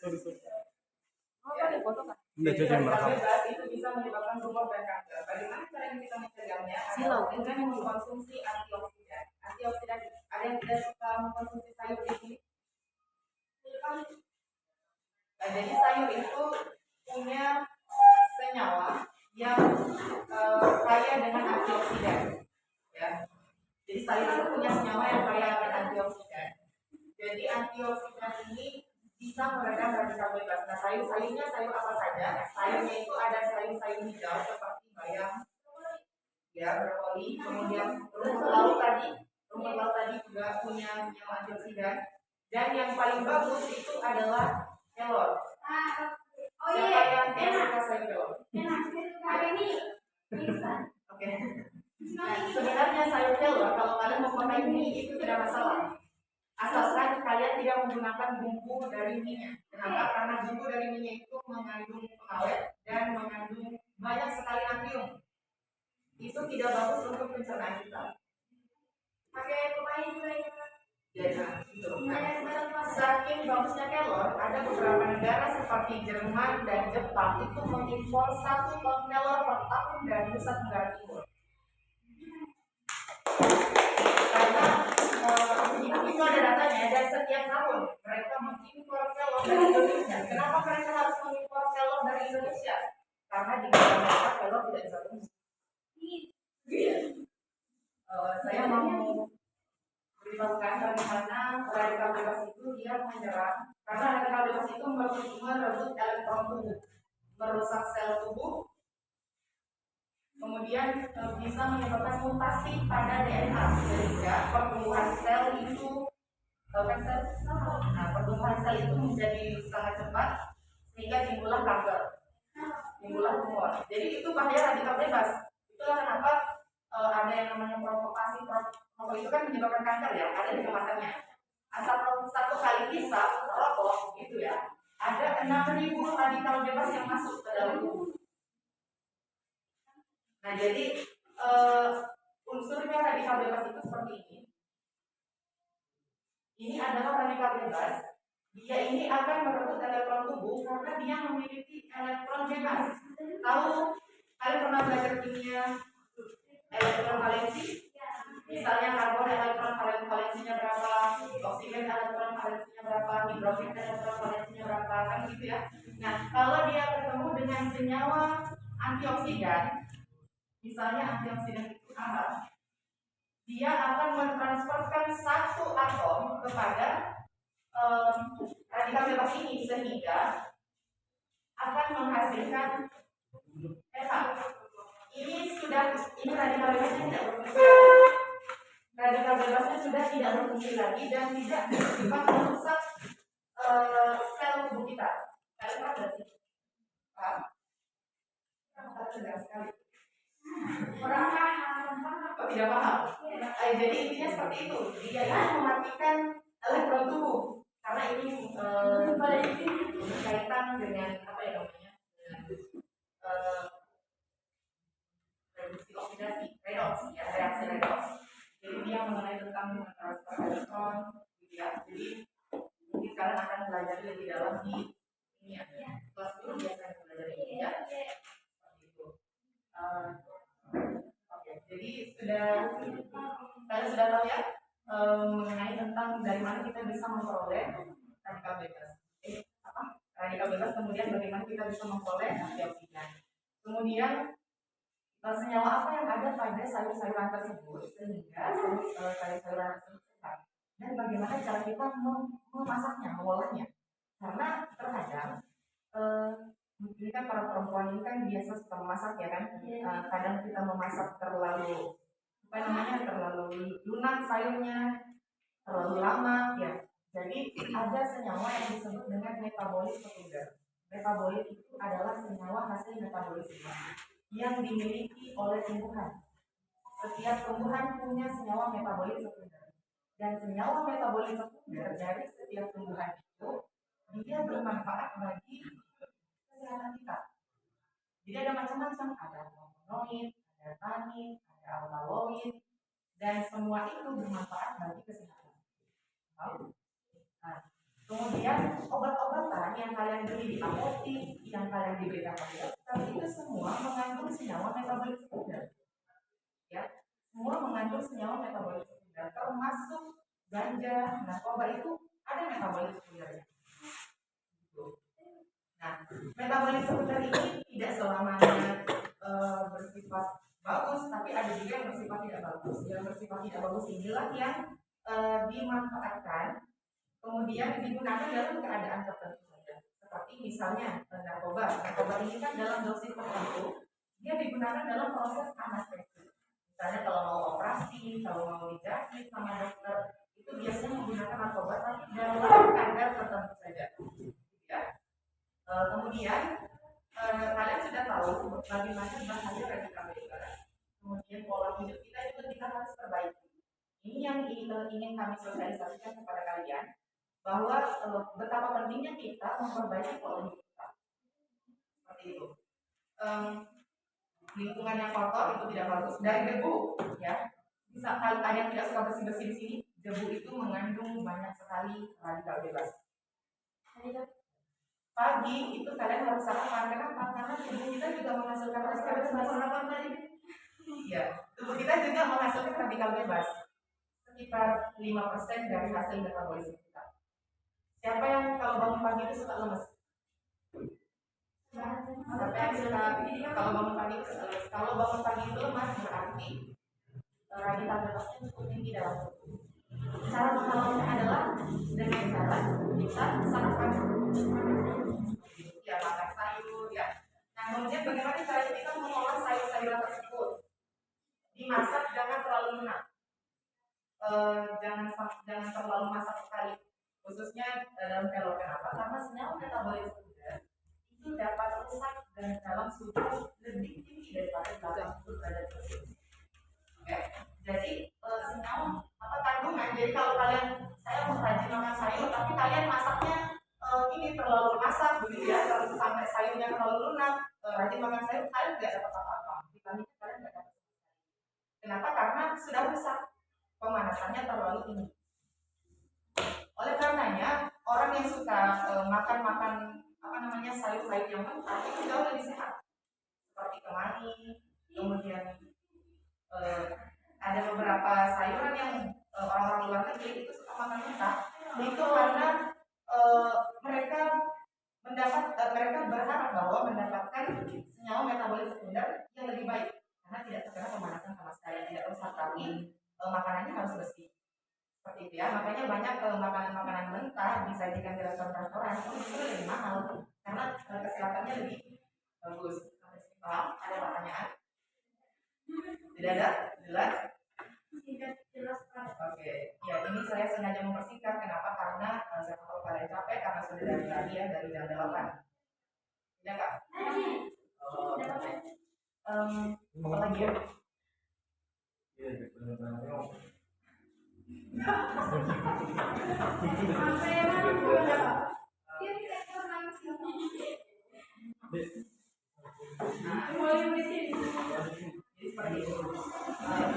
Udah jadi merekam. Itu bisa menyebabkan tumor dan kanker. Bagaimana cara yang bisa mencegahnya? Dengan mengkonsumsi antioksidan. Antioksidan ada yang tidak suka mengkonsumsi sayur di sini. Nah, jadi sayur itu punya senyawa yang kaya dengan antioksidan. Ya. Jadi sayur itu punya senyawa yang kaya dengan antioksidan. Jadi antioksidan ini bisa meredam radikal bebas. Nah, sayur-sayurnya sayur apa saja? Sayurnya itu ada sayur-sayur hijau seperti bayam, ya, brokoli, kemudian rumput laut tadi juga punya senyawa antioksidan. Dan yang paling bagus itu adalah kelor. Siapa yang suka sayur kelor? Oke. Nah, sebenarnya sayur kelor kalau kalian mau pakai mie itu tidak masalah. Asalkan kalian tidak menggunakan bumbu dari mie-nya. Kenapa? Karena bumbu dari mie-nya itu mengandung pengawet dan mengandung banyak sekali natrium. Itu tidak bagus untuk pencernaan kita. Pakai pemain juga ya. Saking bagusnya kelor, ada beberapa negara seperti Jerman dan Jepang itu mengimpor 1 ton kelor per tahun dari Nusa Tenggara Timur. Karena itu ada datanya dan setiap tahun mereka mengimpor kelor dari Indonesia. Kenapa mereka harus mengimpor kelor dari Indonesia? Karena di negara mereka kelor tidak bisa tumbuh. Saya mau beritahukan bagaimana radikal bebas itu dia menyerang. Karena radikal bebas itu merebut elektron tubuh, merusak sel tubuh, kemudian bisa menyebabkan mutasi pada DNA sehingga pertumbuhan sel itu pertumbuhan sel itu menjadi sangat cepat sehingga timbullah kanker, timbullah tumor. Jadi itu bahaya radikal bebas. Itulah kenapa ada yang namanya provokasi. Rokok itu kan menyebabkan kanker ya, ada di kemasannya. Asal satu kali hisap rokok gitu ya, ada 6.000 radikal bebas yang masuk ke dalam tubuh. Nah, jadi unsurnya radikal bebas itu seperti ini. Ini adalah radikal bebas. Dia ini akan merebut elektron tubuh karena dia memiliki elektron bebas. Tahu, kalian pernah belajar kimia elektron valensi? Misalnya karbon elektron valensinya berapa, oksigen elektron valensinya berapa, hidrogen elektron valensinya berapa, kan gitu ya. Nah, kalau dia ketemu dengan senyawa antioksidan, misalnya antioksidan itu AHA, dia akan mentransferkan satu atom kepada radikal bebas ini sehingga akan menghasilkan pH. Ini radikal bebasnya tidak berfungsi. Radikal bebasnya sudah tidak berfungsi lagi dan tidak bersifat merusak sel tubuh kita. Kalian ada sih? Sudah sekali. Orang paham? Tidak paham. Jadi intinya seperti itu. Dia ini mematikan elektron tubuh karena ini berkaitan dengan apa ya namanya? Reduksi oksidasi, redox, ya, reaksi redox. Jadi dia mengenai tentang transfer elektron, gitu ya. Jadi mungkin kalian akan belajar lebih dalam di ini ya. Kelas 10 biasanya belajar ini ya. Seperti itu. Oke, jadi kalian sudah tahu ya mengenai tentang dari mana kita bisa memperoleh radikal bebas. Radikal bebas, kemudian bagaimana kita bisa memperoleh antioksidan. Kemudian senyawa apa yang ada pada sayur-sayuran tersebut sehingga sayur-sayuran tersebut sehat, dan bagaimana cara kita memasaknya, mengolahnya. Karena terkadang ini kan para perempuan ini kan biasa suka memasak ya kan. Kadang kita memasak terlalu terlalu lunak sayurnya, terlalu lama ya. Jadi ada senyawa yang disebut dengan metabolit sekunder. Metabolit itu adalah senyawa hasil metabolisme yang dimiliki oleh tumbuhan. Setiap tumbuhan punya senyawa metabolit sekunder. Dan senyawa metabolit sekunder dari setiap tumbuhan itu dia bermanfaat bagi kesehatan kita. Jadi ada macam-macam, ada flavonoid, ada tannin, ada alkaloid, dan semua itu bermanfaat bagi kesehatan. Nah, kemudian obat-obatan yang beli di apotik, yang kalian diberitakan dokter, itu semua mengandung senyawa metabolik sekunder. Ya, semua mengandung senyawa metabolik sekunder, termasuk ganja, narkoba itu ada metabolik sekundernya. Nah, metabolik sekunder ini tidak selamanya bersifat bagus, tapi ada juga yang bersifat tidak bagus. Yang bersifat tidak bagus inilah yang dimanfaatkan, kemudian digunakan dalam keadaan tertentu saja. Seperti misalnya narkoba. Narkoba ini kan dalam dosis tertentu, dia digunakan dalam proses anestesi. Misalnya kalau mau operasi, kalau mau dijahit sama dokter, itu biasanya menggunakan narkoba, tapi dalam kadar tertentu saja. Ya. Kemudian kalian sudah tahu bagaimana bahaya radikal bebas. Kemudian pola hidup kita harus perbaiki. Ini yang ingin kami sosialisasikan kepada kalian, bahwa betapa pentingnya kita memperbaiki pola hidup kita. Seperti itu. Lingkungan yang kotor itu tidak bagus. Dari debu, ya. Bisa kalian tidak suka bersih-bersih di sini, debu itu mengandung banyak sekali radikal bebas. Pagi itu kalian harus sarapan. Kenapa? Karena tubuh kita juga menghasilkan radikal bebas. Sarapan tadi. Iya, tubuh kita juga menghasilkan radikal bebas. Sekitar 5% dari hasil metabolisme kita. Siapa yang kalau bangun pagi itu suka lemes? Siapa yang suka kalau bangun pagi itu suka lemes? Kalau bangun pagi itu lemas berarti radikal bebasnya cukup tinggi dalam tubuh. Cara menghalaunya adalah dengan cara kita sarapan. Ya, makan sayur ya. Nah, kemudian bagaimana cara kita mengolah sayur-sayuran tersebut? Dimasak jangan terlalu lunak. Jangan terlalu masak sekali, khususnya dalam telur. Kenapa? Karena senyawa metabolik sekunder itu dapat rusak dan dalam suhu lebih tinggi daripada 80 derajat Celcius. Oke, jadi senyawa kandungan. Jadi kalau saya mau rajin makan sayur, tapi kalian masaknya ini terlalu masak begitu ya, terlalu sampai sayurnya terlalu lunak, rajin makan sayur, kalian tidak dapat apa-apa. Vitaminnya kalian tidak dapat. Kenapa? Karena sudah rusak. Pemanasannya terlalu tinggi. Oleh karenanya orang yang suka makan sayur-sayur yang mentah itu jauh lebih sehat. Seperti kemangi, kemudian ada beberapa sayuran yang orang-orang luar negeri itu suka makan mentah. Itu karena mereka berharap bahwa mendapatkan senyawa metabolik sekunder yang lebih baik karena tidak terkena pemanasan sama sekali, tidak rusak, tapi makanannya harus bersih. Seperti itu ya, makanya banyak makanan-makanan mentah disajikan di restoran-restoran itu justru lebih mahal karena kesehatannya lebih bagus. Sampai sini paham? Ada pertanyaan? Tidak ada? Jelas? Jelas. Oke, ya ini saya sengaja mempersingkat. Kenapa? Karena saya tahu kalian capek karena sudah dari tadi ya, dari jam 8. Tidak kak? Apa lagi ya?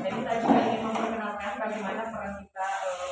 Jadi saya juga ingin memperkenalkan bagaimana peran kita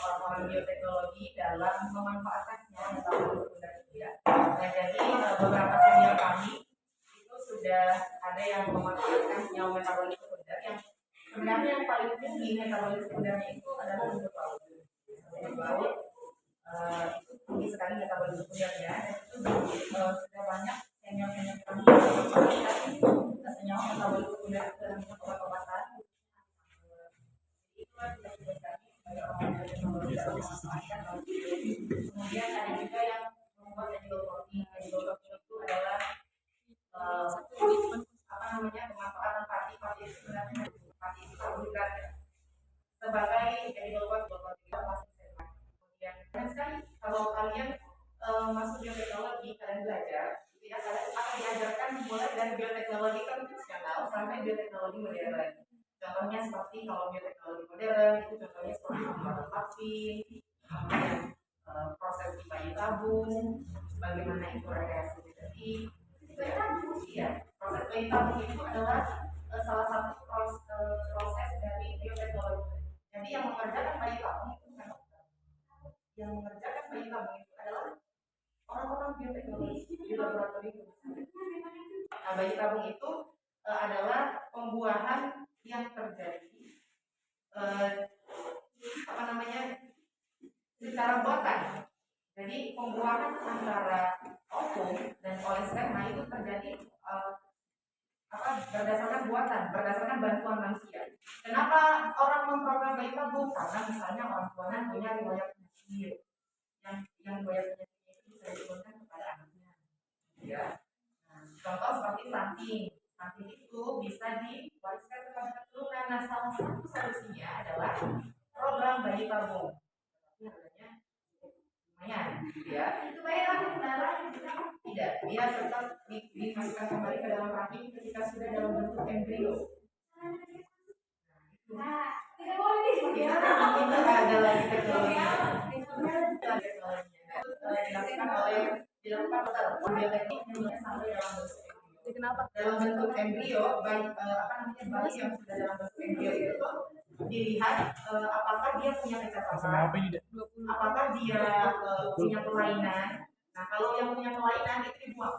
orang-orang bioteknologi dalam memanfaatkan senyawa metabolik sekunder itu ya. Nah, jadi beberapa senior kami itu sudah ada yang memanfaatkan senyawa metabolik sekunder yang sebenarnya yang paling tinggi metabolik sekundernya itu adalah rumput laut. Rumput laut itu tinggi sekali metabolik sekundernya, dan itu sudah banyak senior-senior kami memanfaatkan senyawa metabolik sekunder itu dalam obat-obatan. Itulah tugas kami sebagai orang-orang teknologi dalam memanfaatkan. Kemudian ada juga yang membuat edible protein. Edible protein itu adalah pemanfaatan pati itu sebenarnya pati itu karbohidrat ya. Sebagai edible protein kita pasti sehat. Kemudian keren sekali kalau kalian masuk bioteknologi, kalian belajar itu ya, kalian akan diajarkan mulai dari bioteknologi konvensional sampai bioteknologi modern. Contohnya seperti kalau bioteknologi modern itu contohnya seperti pembuatan vaksin, kemudian proses di bayi tabung, bagaimana itu rekreasi genetik. Bayi tabung ya, proses bayi tabung itu adalah salah satu proses dari bioteknologi. Jadi yang mengerjakan bayi tabung itu bukan dokter. Yang mengerjakan bayi tabung itu adalah orang-orang bioteknologi di laboratorium. Nah, bayi tabung itu adalah pembuahan yang terjadi secara buatan. Jadi pembuahan antara ovum dan olesperma itu terjadi berdasarkan buatan, berdasarkan bantuan manusia. Kenapa orang memprogram bayi tabung? Karena misalnya orang tuanya punya riwayat penyakit, yang riwayat penyakit itu bisa diturunkan kepada anaknya. Ya. Nah, contoh seperti stunting. Stunting itu bisa diwariskan kepada keturunan. Nah, salah satu solusinya adalah program bayi tabung. Ini harganya lumayan, ya. Itu bayi tabung darah tidak, dia tetap dimasukkan kembali ke dalam rahim ketika sudah dalam bentuk embrio. Nah, tidak boleh nih. Itu ada lagi teknologinya. Dilakukan bioteknik sampai dalam bentuk embrio. Kenapa? Dalam bentuk embrio, bayi yang sudah dalam bentuk embrio itu dilihat apakah dia punya kecacatan, apakah dia punya kelainan. Nah, kalau yang punya kelainan itu dibuang.